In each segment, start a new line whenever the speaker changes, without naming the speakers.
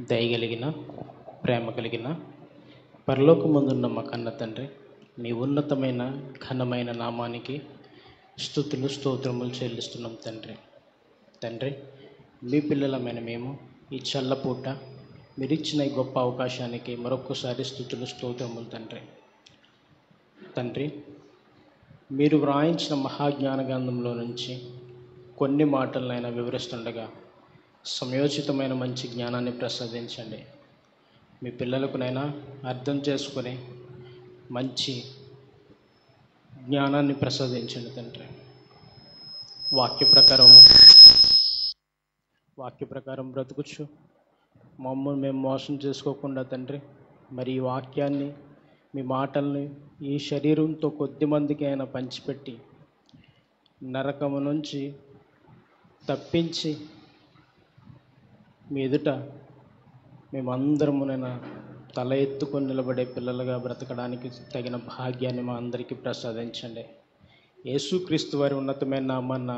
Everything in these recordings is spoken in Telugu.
దయగలిగిన ప్రేమ కలిగిన పరలోకమందున్న మా కన్న తండ్రి, మీ ఉన్నతమైన ఘనమైన నామానికి స్తుతులు స్తోత్రములు చెల్లిస్తున్నాం తండ్రి. మీ పిల్లలమైన మేము ఈ చల్లపూట మీరిచ్చిన ఈ గొప్ప అవకాశానికి మరొకసారి స్తుతులు స్తోత్రములు తండ్రి. మీరు వ్రాయించిన మహాజ్ఞాన గ్రంథంలో నుంచి కొన్ని మాటలనైనా వివరిస్తుండగా సమయోచితమైన మంచి జ్ఞానాన్ని ప్రసాదించండి. మీ పిల్లలకునైనా అర్థం చేసుకుని మంచి జ్ఞానాన్ని ప్రసాదించండి తండ్రి. వాక్య ప్రకారం బ్రతుకుచ్చు మమ్మల్ని మేము మోసం చేసుకోకుండా తండ్రి, మరి ఈ వాక్యాన్ని మీ మాటల్ని ఈ శరీరంతో కొద్ది మందికి అయినా పంచిపెట్టి నరకము నుంచి తప్పించి మీ ఎదుట మేమందరమునైనా తల ఎత్తుకొని నిలబడే పిల్లలుగా బ్రతకడానికి తగిన భాగ్యాన్ని మా అందరికీ ప్రసాదించండి. యేసుక్రీస్తు వారి ఉన్నతమైన నామాన్న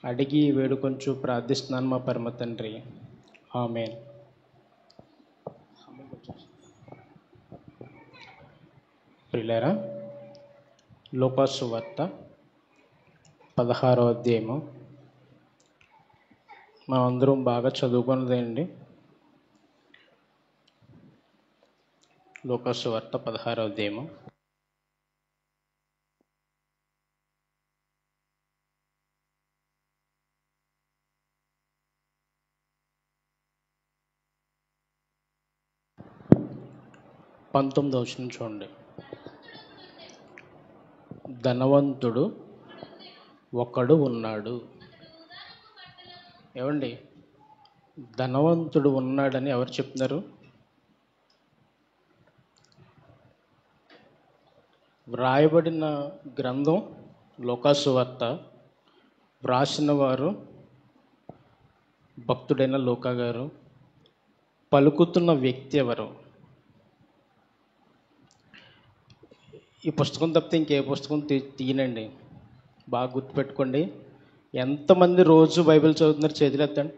అడిగి వేడుకొంచు ప్రార్థిస్తున్నాను మా పరమ తండ్రి, ఆమేన్. ప్రియులారా, లూకా సువార్త 16వ అధ్యాయము మనం అందరం బాగా చదువుకున్నదండి. లూకా సువార్త 16వ అధ్యాయము పంతొమ్మిదవ వచనం చూడండి. ధనవంతుడు ఒకడు ఉన్నాడు. ఏమండి, ధనవంతుడు ఉన్నాడని ఎవరు చెప్తున్నారు? వ్రాయబడిన గ్రంథం లూకా సువార్త, వ్రాసిన వారు భక్తుడైన లూకా గారు. పలుకుతున్న వ్యక్తి ఎవరు? ఈ పుస్తకం తప్పితే ఇంకే పుస్తకం తీయనండి. బాగా గుర్తుపెట్టుకోండి. ఎంతమంది రోజు బైబిల్ చదువుతున్నారు? చేతులు ఎత్తండి.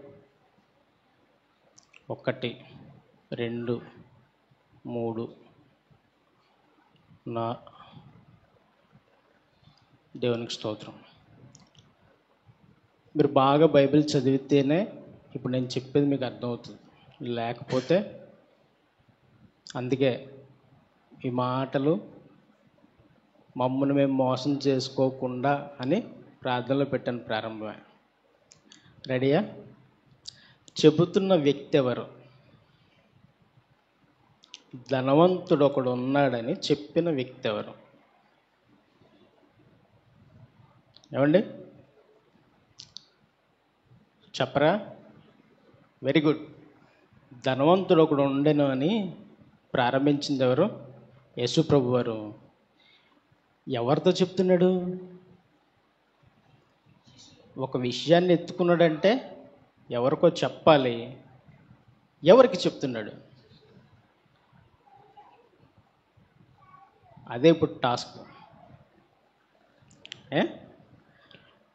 1 2 3 దేవునికి స్తోత్రం. మీరు బాగా బైబిల్ చదివితేనే ఇప్పుడు నేను చెప్పేది మీకు అర్థమవుతుంది. లేకపోతే అందుకే ఈ మాటలు మమ్మల్ని మేము మోసం చేసుకోకుండా అని ప్రార్థనలో పెట్టాను ప్రారంభమే. రెడీయా? చెబుతున్న వ్యక్తి ఎవరు? ధనవంతుడు ఒకడు ఉన్నాడని చెప్పిన వ్యక్తి ఎవరు? ఏమండి, చెప్పరా? Very good. ధనవంతుడు ఒకడు ఉండెను అని ప్రారంభించింది ఎవరు? యేసు ప్రభు వారు. ఎవరితో చెప్తున్నాడు? ఒక విషయాన్ని ఎత్తుకున్నాడంటే ఎవరికో చెప్పాలి. ఎవరికి చెప్తున్నాడు? అదే ఇప్పుడు టాస్క్.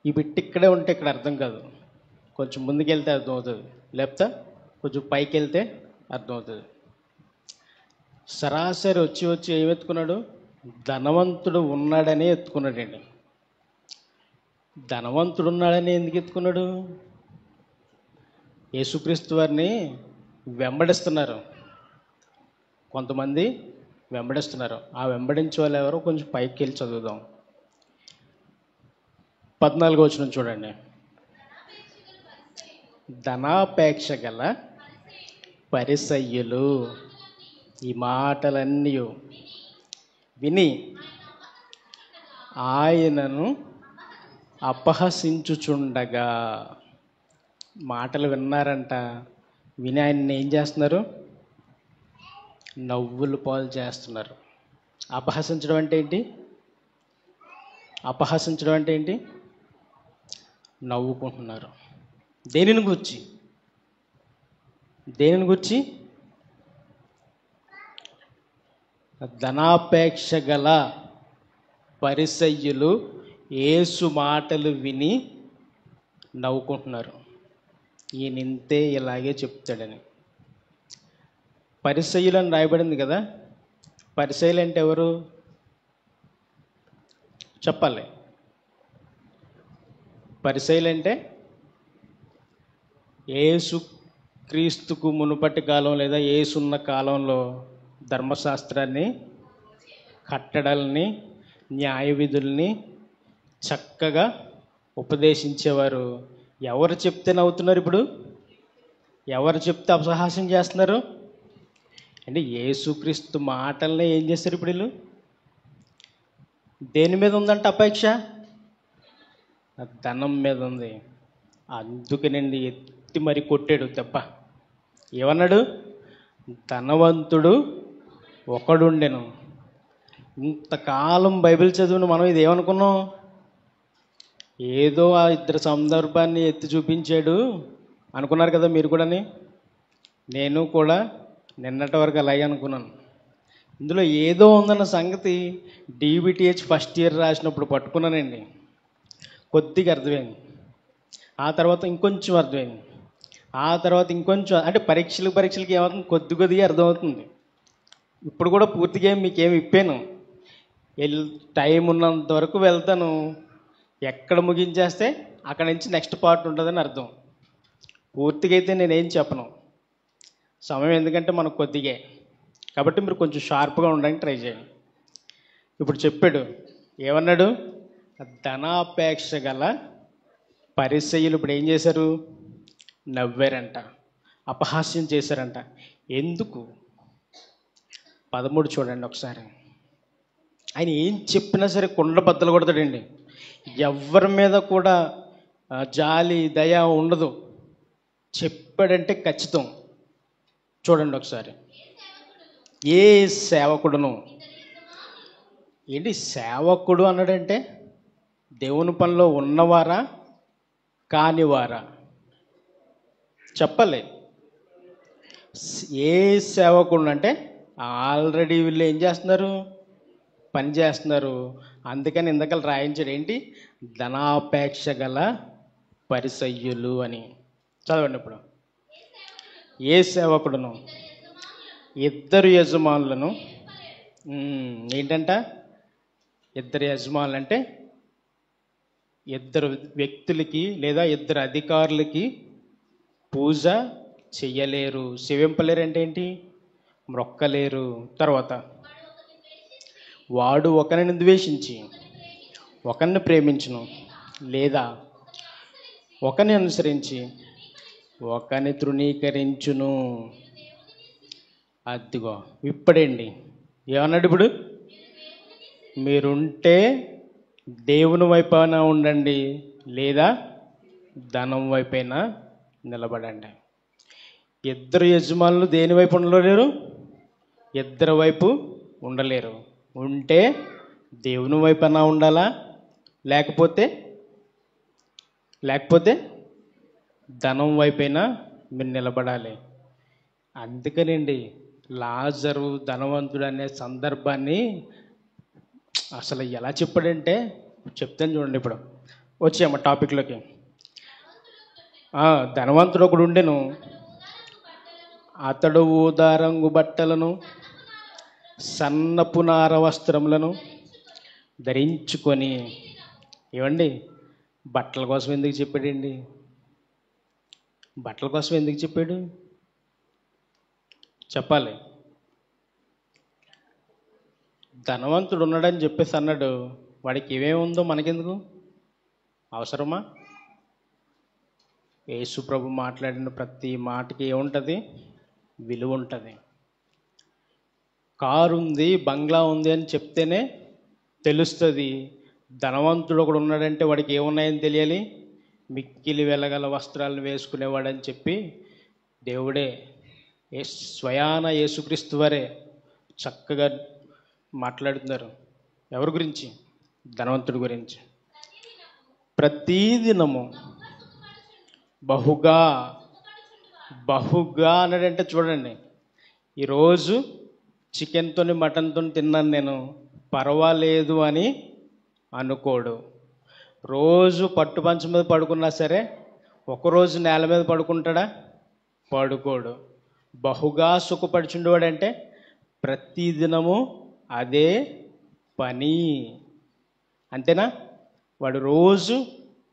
ఈ బిట్ ఇక్కడే ఉంటే ఇక్కడ అర్థం కాదు. కొంచెం ముందుకెళ్తే అర్థమవుతుంది, లేకపోతే కొంచెం పైకి వెళ్తే అర్థమవుతుంది. సరాసరి వచ్చి ఏమి ఎత్తుకున్నాడు? ధనవంతుడు ఉన్నాడని ఎత్తుకున్నాడండి. ధనవంతుడు ఉన్నాడని ఎందుకు ఎత్తుకున్నాడు? యేసుక్రీస్తు వారిని వెంబడిస్తున్నారు కొంతమంది, వెంబడిస్తున్నారు. ఆ వెంబడించే వాళ్ళు ఎవరో కొంచెం పైకి వెళ్ళి చదువుదాం. 14వ వచనం చూడండి. ధనాపేక్ష గల పరిసయ్యులు ఈ మాటలన్నీ విని ఆయనను అపహసించుచుండగా. మాటలు విన్నారంట, విని ఆయన్ని ఏం చేస్తున్నారు? నవ్వులు పాలు చేస్తున్నారు. అపహసించడం అంటే ఏంటి? అపహసించడం అంటే ఏంటి? నవ్వుకుంటున్నారు. దేనిని గురించి? ధనాపేక్ష గల పరిసయ్యులు యేసు మాటలు విని నవ్వుకుంటున్నారు. ఈయనింతే ఇలాగే చెప్తాడని. పరిసయ్యులు అని రాయబడింది కదా. పరిసయ్యులు అంటే ఎవరు చెప్పాలి? పరిసయ్యులు అంటే యేసు క్రీస్తుకు మునుపటి కాలం లేదా యేసున్న కాలంలో ధర్మశాస్త్రాన్ని, కట్టడల్ని, న్యాయ విధుల్ని చక్కగా ఉపదేశించేవారు. ఎవరు చెప్తే నవ్వుతున్నారు ఇప్పుడు? ఎవరు చెప్తే అపహాస్యం చేస్తున్నారు? అంటే యేసుక్రీస్తు మాటలనే ఏం చేస్తారు ఇప్పుడు వీళ్ళు? దేని మీద ఉందంట అపేక్ష? ధనం మీద ఉంది. అందుకనండి ఎత్తి మరి కొట్టాడు దెబ్బ. ఏమన్నాడు? ధనవంతుడు ఒకడుండెను. ఇంతకాలం బైబిల్ చదివిన మనం ఇది ఏమనుకున్నాం? ఏదో ఆ ఇద్దరు సందర్భాన్ని ఎత్తి చూపించాడు అనుకున్నారు కదా మీరు కూడాని. నేను కూడా నిన్నటి వరకు అలాగే అనుకున్నాను. ఇందులో ఏదో ఉందన్న సంగతి డిబిటిహెచ్ ఫస్ట్ ఇయర్ రాసినప్పుడు పట్టుకున్నానండి. కొద్దిగా అర్థమైంది. ఆ తర్వాత ఇంకొంచెం అర్థమైంది. ఆ తర్వాత ఇంకొంచెం, అంటే పరీక్షలకి ఏమవుతుంది, కొద్దిగా అర్థమవుతుంది. ఇప్పుడు కూడా పూర్తిగా మీకేమి ఇప్పాను. టైం ఉన్నంత వరకు వెళ్తాను. ఎక్కడ ముగించేస్తే అక్కడ నుంచి నెక్స్ట్ పార్ట్ ఉంటుందని అర్థం. పూర్తిగా అయితే నేనేం చెప్పను, సమయం ఎందుకంటే మనకు కొద్దిగా. కాబట్టి మీరు కొంచెం షార్ప్గా ఉండడానికి ట్రై చేయండి. ఇప్పుడు చెప్పాడు, ఏమన్నాడు? ధనాపేక్ష గల పరిసయ్యులు ఇప్పుడు ఏం చేశారు? నవ్వారంట, అపహాస్యం చేశారంట. ఎందుకు? 13 చూడండి ఒకసారి. ఆయన ఏం చెప్పినా సరే కుండ బద్దలు కొడతాడండి. ఎవరి మీద కూడా జాలి దయ ఉండదు. చెప్పాడంటే ఖచ్చితం. చూడండి ఒకసారి. ఏ సేవకుడును, ఏంటి సేవకుడు అన్నాడంటే దేవుని పనిలో ఉన్నవారా కానివారా చెప్పలే. ఏ సేవకుడు అంటే ఆల్రెడీ వీళ్ళు ఏం చేస్తున్నారు? పని చేస్తున్నారు. అందుకని ఇందకలు రాయించాడు ఏంటి? ధనాపేక్ష గల పరిసయ్యులు అని. చదవండి ఇప్పుడు. ఏ సేవకుడును ఇద్దరు యజమానులను, ఏంటంట? ఇద్దరు యజమానులు అంటే ఇద్దరు వ్యక్తులకి లేదా ఇద్దరు అధికారులకి పూజ చెయ్యలేరు, సేవింపలేరు. అంటే ఏంటి? మ్రొక్కలేరు. తర్వాత వాడు ఒకరిని ద్వేషించి ఒకరిని ప్రేమించును, లేదా ఒకరిని అనుసరించి ఒకరిని తృణీకరించును. అదిగో ఇప్పుడండి ఏమన్నాడు? ఇప్పుడు మీరుంటే దేవుని వైపైనా ఉండండి, లేదా ధనం వైపైనా నిలబడండి. ఇద్దరు యజమానులు దేని వైపు ఉండలేరు? ఇద్దరు వైపు ఉండలేరు. ఉంటే దేవుని వైపైనా ఉండాలా, లేకపోతే ధనం వైపైనా మీరు నిలబడాలి. అందుకనండి లాజరు ధనవంతుడు అనే సందర్భాన్ని అసలు ఎలా చెప్పాడంటే చెప్తాను చూడండి. ఇప్పుడు వచ్చాము టాపిక్లోకి. ధనవంతుడు ఒకడు ఉండెను, అతడు ఊదా రంగు బట్టలను సన్నపు నార వస్త్రములను ధరించుకొని. ఏమండి బట్టల కోసం ఎందుకు చెప్పాడండి? బట్టల కోసం ఎందుకు చెప్పాడు చెప్పాలి. ధనవంతుడు ఉన్నాడని చెప్పేసి అన్నాడు. వాడికి ఏమేమి ఉందో మనకెందుకు? అవసరమా? యేసు ప్రభు మాట్లాడిన ప్రతి మాటకి ఏముంటుంది? విలువ ఉంటుంది. కారు ఉంది, బంగ్లా ఉంది అని చెప్తేనే తెలుస్తుంది. ధనవంతుడు ఒకడు ఉన్నాడంటే వాడికి ఏమున్నాయని తెలియాలి. మిక్కిలి వెలగల వస్త్రాలను వేసుకునేవాడని చెప్పి దేవుడే స్వయాన యేసుక్రీస్తు వారే చక్కగా మాట్లాడుతున్నారు. ఎవరి గురించి? ధనవంతుడి గురించి. ప్రతిదినము బహుగా అన్నాడంటే చూడండి, ఈరోజు చికెన్తో మటన్తో తిన్నాను నేను, పర్వాలేదు అని అనుకోడు. రోజు పట్టు పంచం మీద పడుకున్నా సరే ఒకరోజు నేల మీద పడుకుంటాడా? పడుకోడు. బహుగా సుఖపడుచుండేవాడంటే ప్రతిదినము అదే పని. అంతేనా? వాడు రోజు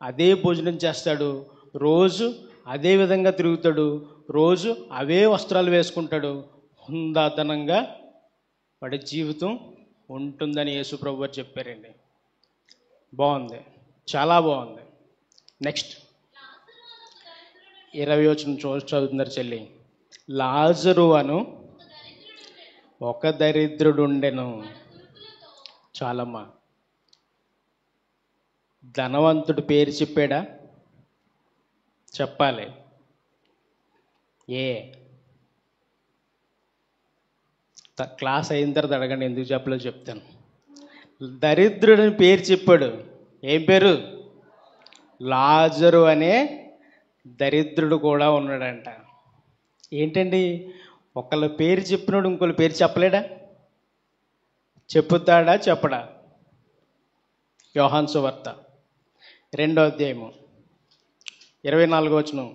అదే భోజనం చేస్తాడు, రోజు అదే విధంగా తిరుగుతాడు, రోజు అవే వస్త్రాలు వేసుకుంటాడు. హుందాతనంగా వాడి జీవితం ఉంటుందని యేసు ప్రభు వారు చెప్పారండి. బాగుంది, చాలా బాగుంది. నెక్స్ట్ 20 వచనం చదువుతున్నారు చెల్లి. లాజరు అను ఒక దరిద్రుడుండెను. చాలమ్మా. ధనవంతుడి పేరు చెప్పాడా? చెప్పాలి. క్లాస్ అయిన తర్వాత అడగండి, ఎందుకు చెప్పలో చెప్తాను. దరిద్రుడిని పేరు చెప్పాడు. ఏం పేరు? లాజరు అనే దరిద్రుడు కూడా ఉన్నాడంట. ఏంటండి, ఒకళ్ళ పేరు చెప్పినోడు ఇంకోళ్ళ పేరు చెప్పలేడా? చెప్పుతాడా? చెప్పడా? యోహాను సువార్త 2వ అధ్యాయము 24వ వచనం.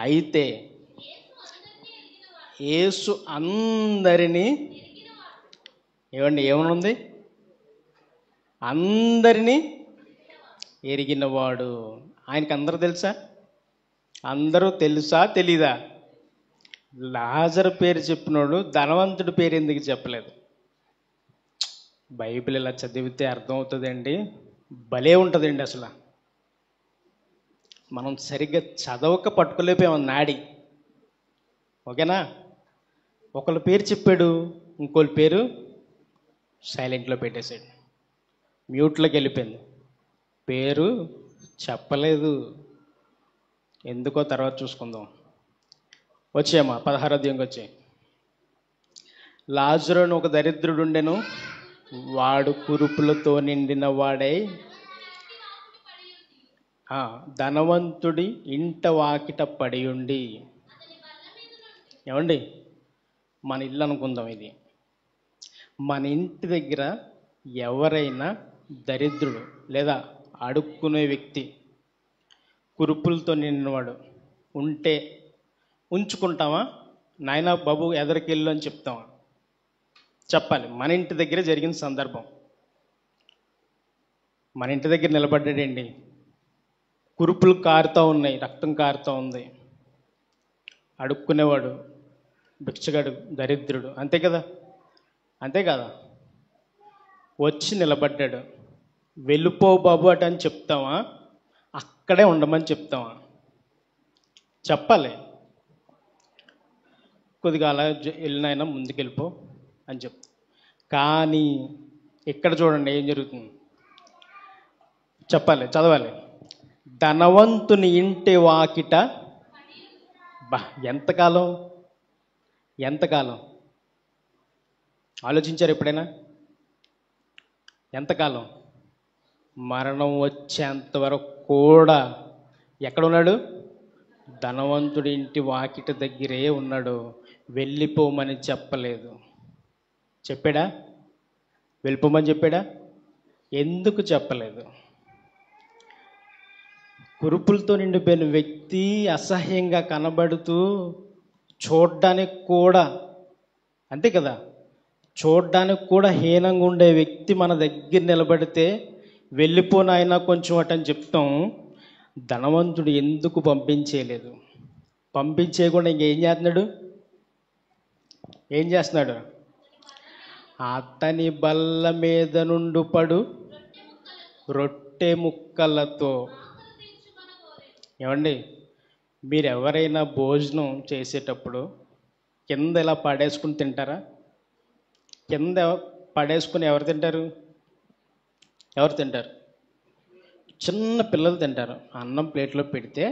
అయితే యేసు అందరినీ ఏమనుంది? అందరినీ ఎరిగినవాడు. ఆయనకి అందరూ తెలుసా? అందరూ తెలుసా తెలీదా? లాజరు పేరు చెప్పినోడు ధనవంతుడి పేరు ఎందుకు చెప్పలేదు? బైబిల్ ఇలా చదివితే అర్థమవుతుందండి, భలే ఉంటుందండి. అసలు మనం సరిగ్గా చదవక పట్టుకోలేకపోయాం నాడి. ఓకేనా? ఒకళ్ళ పేరు చెప్పాడు, ఇంకోళ్ళ పేరు సైలెంట్లో పెట్టేశాడు, మ్యూట్లోకి వెళ్ళిపోయింది. పేరు చెప్పలేదు. ఎందుకో తర్వాత చూసుకుందాం. వచ్చామా 16వ అధ్యాయంకి వచ్చాయి. లాజరు అని ఒక దరిద్రుడు ఉండెను, వాడు కురుపులతో నిండిన వాడై ధనవంతుడి ఇంట వాకిట పడి ఉండి. ఏమండి, మన ఇల్లు అనుకుందాం. ఇది మన ఇంటి దగ్గర ఎవరైనా దరిద్రుడు లేదా అడుక్కునే వ్యక్తి, కురుపులతో నిండినవాడు ఉంటే ఉంచుకుంటామా? నాయనా బాబు ఎదరికెళ్ళు అని చెప్తామా? చెప్పాలి. మన ఇంటి దగ్గర జరిగిన సందర్భం. మన ఇంటి దగ్గర నిలబడ్డాడండి, కురుపులు కారుతూ ఉన్నాయి, రక్తం కారుతూ ఉంది. అడుక్కునేవాడు, భిక్షగాడు, దరిద్రుడు. అంతే కదా? అంతే కదా? వచ్చి నిలబడ్డాడు. వెళ్ళిపో బాబు అట అని చెప్తామా? అక్కడే ఉండమని చెప్తామా? చెప్పాలి. కొద్దిగా అలా వెళ్ళినైనా ముందుకెళ్ళిపో అని చెప్తా. కానీ ఇక్కడ చూడండి ఏం జరుగుతుంది. చెప్పాలి, చదవాలి. ధనవంతుని ఇంటి వాకిట. ఎంతకాలం ఆలోచించారు ఎప్పుడైనా? ఎంతకాలం? మరణం వచ్చేంత వరకు కూడా ఎక్కడ ఉన్నాడు? ధనవంతుడి ఇంటి వాకిట దగ్గరే ఉన్నాడు. వెళ్ళిపోమని చెప్పలేదు. చెప్పాడా? వెళ్ళిపోమని చెప్పాడా? ఎందుకు చెప్పలేదు? కురుపులతో నిండిపోయిన వ్యక్తి, అసహ్యంగా కనబడుతూ, చూడ్డానికి కూడా అంతే కదా, చూడ్డానికి కూడా హీనంగా ఉండే వ్యక్తి మన దగ్గర నిలబడితే వెళ్ళిపోనాయనా కొంచెం అటని చెప్తాం. ధనవంతుడు ఎందుకు పంపించేయలేదు? పంపించేయకుండా ఇంకేం చేస్తున్నాడు? ఏం చేస్తున్నాడు? అతని బల్ల మీద నుండి పడు రొట్టె ముక్కలతో. ఏమండి, మీరు ఎవరైనా భోజనం చేసేటప్పుడు కింద ఇలా పడేసుకుని తింటారా? కింద పడేసుకుని ఎవరు తింటారు? చిన్న పిల్లలు తింటారు. అన్నం ప్లేట్లో పెడితే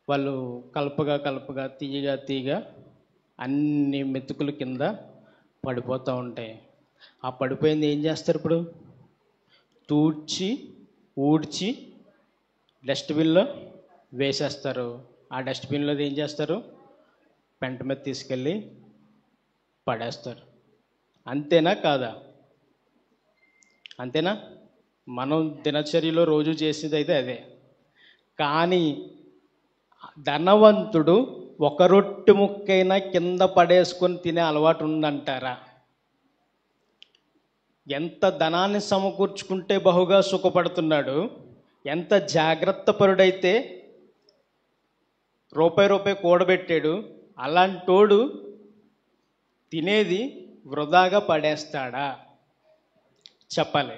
వాళ్ళు కలపగా తీయగా అన్ని మెతుకులు కింద పడిపోతూ ఉంటాయి. ఆ పడిపోయింది ఏం చేస్తారు? ఇప్పుడు ఊడ్చి డస్ట్బిన్లో వేసేస్తారు. ఆ డస్ట్బిన్లో ఏం చేస్తారు? పెంట మీద తీసుకెళ్ళి పడేస్తారు. అంతేనా కాదా? అంతేనా? మనం దినచర్యలో రోజు చేసేది అయితే అదే. కానీ ధనవంతుడు ఒక రొట్టె ముక్కైనా కింద పడేసుకొని తినే అలవాటు ఉందంటారా? ఎంత ధనాన్ని సమకూర్చుకుంటే బహుగా సుఖపడుతున్నాడు, ఎంత జాగ్రత్త పరుడైతే రూపాయి కూడబెట్టాడు, అలాంటోడు తినేది వృధాగా పడేస్తాడా? చెప్పాలి.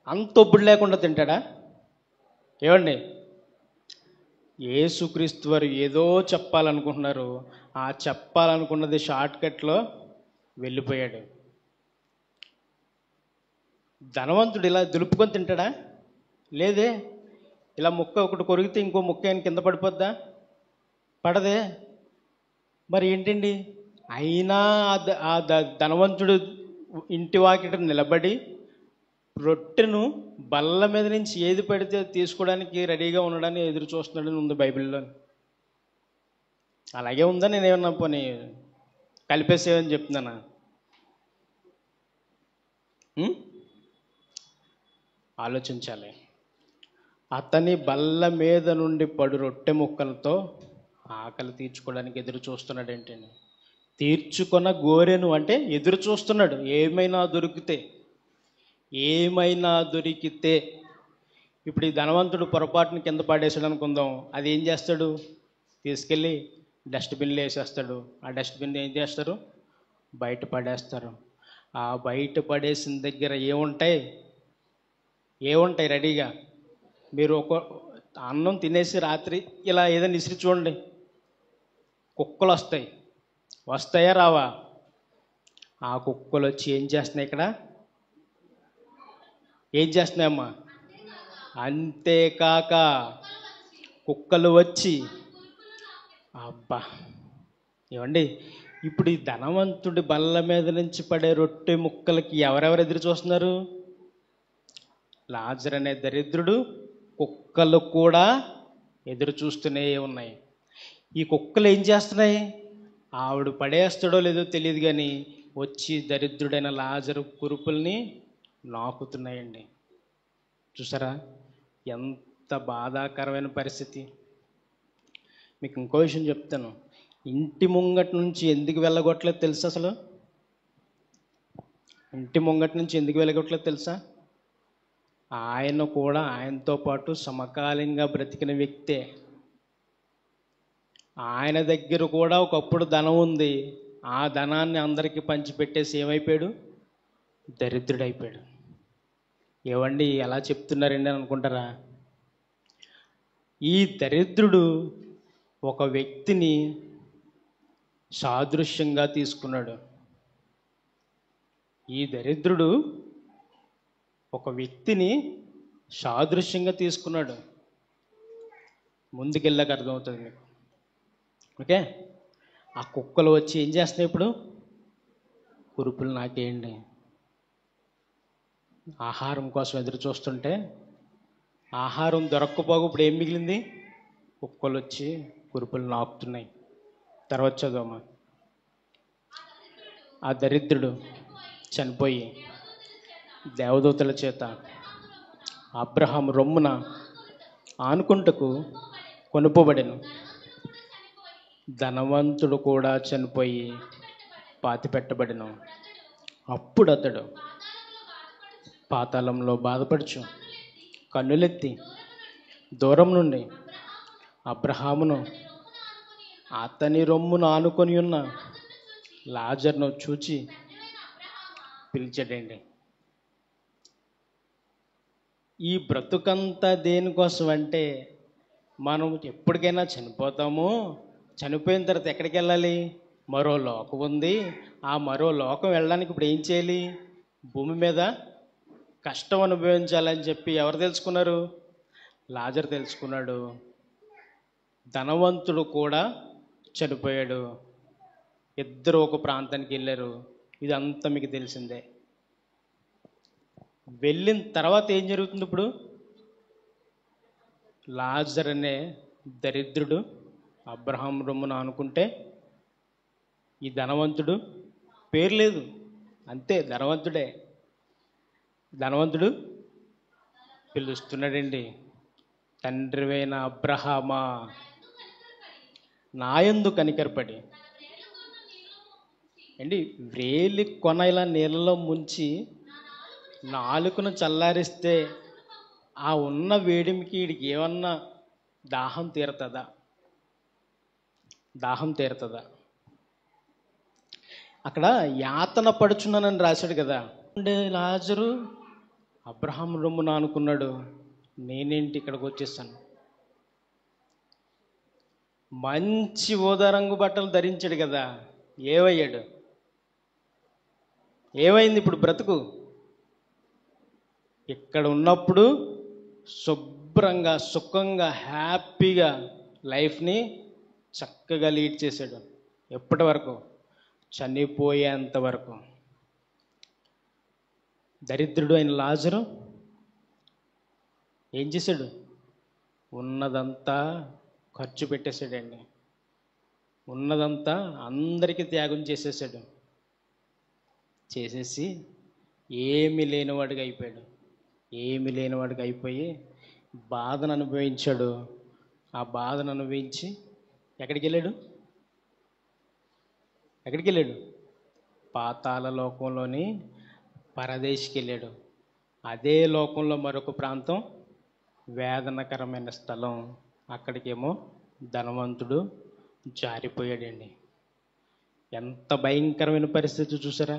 అంత ఒప్పుడు లేకుండా తింటాడా? ఏమండి, యేసుక్రీస్తు వారు ఏదో చెప్పాలనుకుంటున్నారు, ఆ చెప్పాలనుకున్నది షార్ట్కట్లో వెళ్ళిపోయాడు. ధనవంతుడు ఇలా దులుపుకొని తింటాడా? లేదే. ఇలా ముక్క ఒకటి కొరిగితే ఇంకో ముక్క ఆయన కింద పడిపోద్దా? పడదే. మరి ఏంటండి? అయినా ధనవంతుడు ఇంటి వాకిట నిలబడి రొట్టెను బల్ల మీద నుంచి ఏది పడితే తీసుకోవడానికి రెడీగా ఉండడాన్ని ఎదురు చూస్తున్నాడని ఉంది బైబిల్లో. అలాగే ఉందా? నేనేమన్నా పోనీ కలిపేసేవని చెప్తున్నానా? ఆలోచించాలి. అతని బల్ల మీద నుండి పడు రొట్టె ముక్కలతో ఆకలి తీర్చుకోవడానికి ఎదురు చూస్తున్నాడు ఏంటండి? తీర్చుకొన గోరెను అంటే ఎదురు చూస్తున్నాడు. ఏమైనా దొరికితే ఇప్పుడు ఈ ధనవంతుడు పొరపాటుని కింద పడేసాడు అనుకుందాం. అది ఏం చేస్తాడు? తీసుకెళ్ళి డస్ట్బిన్లో వేసేస్తాడు. ఆ డస్ట్బిన్ ఏం చేస్తారు? బయట పడేస్తారు. ఆ బయట పడేసిన దగ్గర ఏముంటాయి రెడీగా? మీరు ఒక అన్నం తినేసి రాత్రి ఇలా ఏదైనా ఇసిరి చూడండి, కుక్కలు వస్తాయా రావా? ఆ కుక్కలు వచ్చి ఏం చేస్తున్నాయి? ఇక్కడ ఏం చేస్తున్నాయమ్మా? అంతేకాక కుక్కలు వచ్చి, అబ్బా ఏమండి, ఇప్పుడు ఈ ధనవంతుడి బల్ల మీద నుంచి పడే రొట్టె ముక్కలకి ఎవరెవరు ఎదురు చూస్తున్నారు? లాజరు అనే దరిద్రుడు, కుక్కలు కూడా ఎదురు చూస్తూనే ఉన్నాయి. ఈ కుక్కలు ఏం చేస్తున్నాయి? ఆవిడ పడేస్తాడో లేదో తెలియదు కానీ వచ్చి దరిద్రుడైన లాజరు కురుపుల్ని నాకుతున్నాయండి. చూసారా ఎంత బాధాకరమైన పరిస్థితి? మీకు ఇంకో విషయం చెప్తాను. ఇంటి ముంగటి నుంచి ఎందుకు వెళ్ళగొట్టలేదు తెలుసా? అసలు ఇంటి ముంగటి నుంచి ఎందుకు వెళ్ళగొట్టలేదు తెలుసా? ఆయన కూడా ఆయనతో పాటు సమకాలీనంగా బ్రతికిన వ్యక్తే. ఆయన దగ్గర కూడా ఒకప్పుడు ధనం ఉంది. ఆ ధనాన్ని అందరికీ పంచిపెట్టేసి ఏమైపోయాడు? దరిద్రుడైపోయాడు. ఏవండి ఎలా చెప్తున్నారండి అని అనుకుంటారా? ఈ దరిద్రుడు ఒక వ్యక్తిని సాదృశ్యంగా తీసుకున్నాడు. ఈ దరిద్రుడు ఒక వ్యక్తిని సాదృశ్యంగా తీసుకున్నాడు. ముందుకెళ్ళాక అర్థమవుతుంది మీకు. ఓకే, ఆ కుక్కలు వచ్చి ఏం చేస్తున్నాయి? ఇప్పుడు కురుపులు నాకేయండి. ఆహారం కోసం ఎదురు చూస్తుంటే ఆహారం దొరక్కపోగా ఇప్పుడు ఏం మిగిలింది? కుక్కలు వచ్చి కురుపులు నాకుతున్నాయి. తర్వాత చదవమ్మా. ఆ దరిద్రుడు చనిపోయి దేవదూతల చేత అబ్రహాము రొమ్మున ఆనుకుంటకు కొనుపోబడెను. ధనవంతుడు కూడా చనిపోయి పాతిపెట్టబడెను. అప్పుడు అతడు పాతాళంలో బాధపడుచు కన్నులెత్తి దూరం నుండి అబ్రహామును అతని రొమ్మును ఆనుకొని ఉన్న లాజరును చూచి పిలిచాడండి. ఈ బ్రతుకంతా దేనికోసం అంటే మనం ఎప్పటికైనా చనిపోతాము. చనిపోయిన తర్వాత ఎక్కడికి వెళ్ళాలి? మరో లోకం ఉంది. ఆ మరో లోకం వెళ్ళడానికి ఇప్పుడు ఏం చేయాలి? భూమి మీద కష్టం అనుభవించాలని చెప్పి ఎవరు తెలుసుకున్నారు? లాజరు తెలుసుకున్నాడు. ధనవంతుడు కూడా చనిపోయాడు. ఇద్దరు ఒక ప్రాంతానికి వెళ్ళారు. ఇదంతా మీకు తెలిసిందే. వెళ్ళిన తర్వాత ఏం జరుగుతుంది? ఇప్పుడు లాజరు అనే దరిద్రుడు అబ్రహాం రొమ్మును ఆనుకుంటే ఈ ధనవంతుడు పేరు లేదు, అంతే ధనవంతుడే. ధనవంతుడు పిలుస్తున్నాడండి, తండ్రివైన అబ్రహామా, నాయందు కనికరపడి అండి వ్రేలి కొన ఇలా నీళ్ళలో ముంచి నాలుకను చల్లారిస్తే ఆ ఉన్న వేడిమికి వీడికి ఏమన్నా దాహం తీరుతుందా? దాహం తీరుతుందా? అక్కడ యాతన పడుచున్నానని రాశాడు కదా. అంటే లాజరు అబ్రహాం రొమ్మున అనుకున్నాడు, నేనేంటి ఇక్కడికి వచ్చేసాను. మంచి ఊదా రంగు బట్టలు ధరించాడు కదా, ఏమయ్యాడు? ఏమైంది ఇప్పుడు బ్రతుకు? ఇక్కడ ఉన్నప్పుడు శుభ్రంగా సుఖంగా హ్యాపీగా లైఫ్ని చక్కగా లీడ్ చేశాడు. ఎప్పటి వరకు? చనిపోయేంత వరకు. దరిద్రుడు అయిన లాజరు ఏం చేశాడు? ఉన్నదంతా ఖర్చు పెట్టేశాడండి. ఉన్నదంతా అందరికీ త్యాగం చేసేసాడు. చేసేసి ఏమీ లేనివాడిగా అయిపోయాడు. ఏమీ లేనివాడిగా అయిపోయి బాధను అనుభవించాడు. ఆ బాధను అనుభవించి ఎక్కడికి వెళ్ళాడు? ఎక్కడికి వెళ్ళాడు? పాతాళ లోకంలోని పరదేశికి వెళ్ళాడు. అదే లోకంలో మరొక ప్రాంతం వేదనకరమైన స్థలం. అక్కడికేమో ధనవంతుడు జారిపోయాడండి. ఎంత భయంకరమైన పరిస్థితి చూసారా?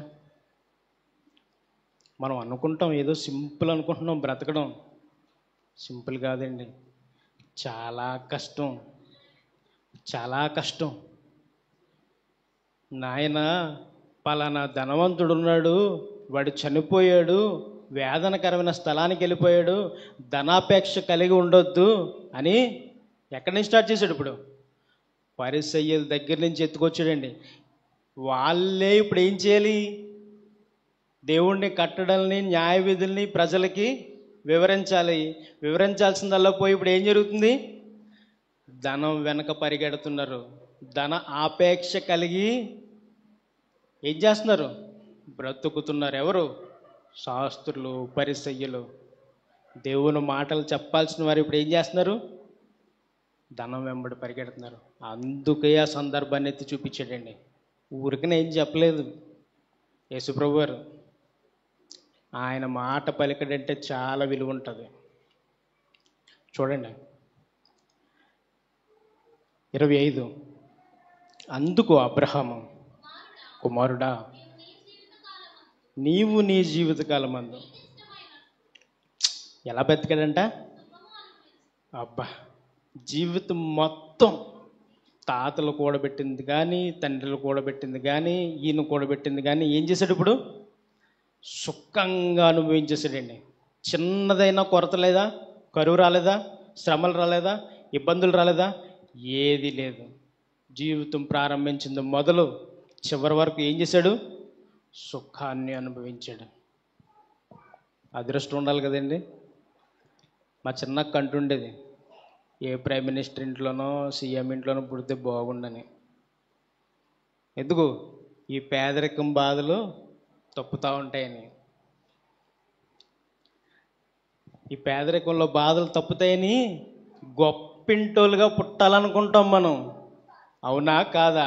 మనం అనుకుంటాం ఏదో సింపుల్ అనుకుంటున్నాం బ్రతకడం. సింపుల్ కాదండి, చాలా కష్టం, చాలా కష్టం. నాయన పలానా ధనవంతుడు ఉన్నాడు, వాడు చనిపోయాడు, వేదనకరమైన స్థలానికి వెళ్ళిపోయాడు, ధనాపేక్ష కలిగి ఉండొద్దు అని ఎక్కడి నుంచి స్టార్ట్ చేశాడు? ఇప్పుడు పరిసయ్యుల దగ్గర నుంచి ఎత్తుకొచ్చాడండి. వాళ్ళే ఇప్పుడు ఏం చేయాలి? దేవుణ్ణి కట్టడల్ని న్యాయ విధుల్ని ప్రజలకి వివరించాలి. వివరించాల్సిందల్లా పోయి ఇప్పుడు ఏం జరుగుతుంది? ధనం వెనక పరిగెడుతున్నారు. ధన ఆపేక్ష కలిగి ఏం చేస్తున్నారు? బ్రతుకుతున్నారు. ఎవరు? శాస్త్రులు, పరిసయ్యులు. దేవుని మాటలు చెప్పాల్సిన వారు ఇప్పుడు ఏం చేస్తున్నారు? ధనం వెంబడి పరిగెడుతున్నారు. అందుకే ఆ సందర్భాన్ని ఎత్తి చూపించాడండి. ఊరికనే ఏం చెప్పలేదు యేసుప్రభు గారు. ఆయన మాట పలికడంటే చాలా విలువ ఉంటుంది. చూడండి 25. అందుకు అబ్రహాము, కుమారుడా, నీవు నీ జీవితకాలమందు ఎలా బతికాడంట? అబ్బా, జీవితం మొత్తం తాతలు కూడబెట్టింది కానీ, తండ్రులు కూడబెట్టింది కానీ, ఈయన కూడబెట్టింది కానీ ఏం చేశాడు? ఇప్పుడు సుఖంగా అనుభవించేసాడండి. చిన్నదైనా కొరత లేదా? కరువు రాలేదా? శ్రమలు రాలేదా? ఇబ్బందులు రాలేదా? ఏది లేదు. జీవితం ప్రారంభించింది మొదలు చివరి వరకు ఏం చేశాడు? సుఖాన్ని అనుభవించాడు. అదృష్టం ఉండాలి కదండి. మా చిన్నక్క అంటుండేది, ఏ ప్రైమ్ మినిస్టర్ ఇంట్లోనో సీఎం ఇంట్లోనో పుడితే బాగుండని. ఎందుకు? ఈ పేదరికం బాధలు తప్పుతూ ఉంటాయని. ఈ పేదరికంలో బాధలు తప్పుతాయని గొప్పింటోలుగా పుట్టాలనుకుంటాం మనం. అవునా కాదా?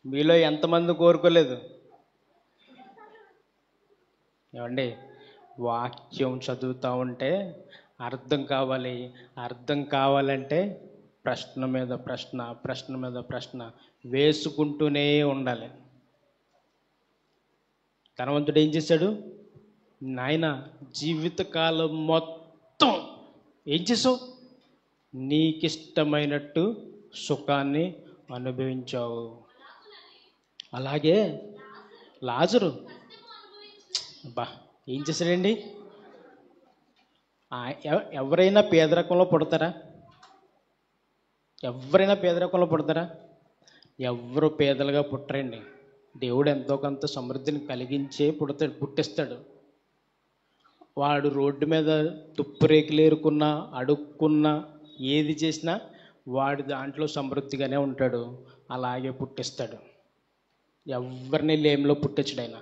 మీలో ఎంతమంది కోరుకోలేదు? ఏమండి, వాక్యం చదువుతూ ఉంటే అర్థం కావాలి. అర్థం కావాలంటే ప్రశ్న మీద ప్రశ్న, ప్రశ్న మీద ప్రశ్న వేసుకుంటూనే ఉండాలి. ధనవంతుడు ఏం చేశాడు? నాయన జీవితకాలం మొత్తం ఏం చేసావు? నీకిష్టమైనట్టు సుఖాన్ని అనుభవించావు. అలాగే లాజరు అబ్బా ఏం చేశాడండి? ఎవరైనా పేదరికంలో పుడతారా? ఎవరైనా పేదరికంలో పుడతారా? ఎవరు పేదలుగా పుట్టరండి. దేవుడు ఎంతో కొంత సమృద్ధిని కలిగించే పుట్టిస్తాడు. వాడు రోడ్డు మీద తుప్పు రేకులు ఏరుకున్నా, అడుక్కున్నా, ఏది చేసినా వాడు దాంట్లో సమృద్ధిగానే ఉంటాడు. అలాగే పుట్టిస్తాడు. ఎవరిని లేమిలో పుట్టించడైనా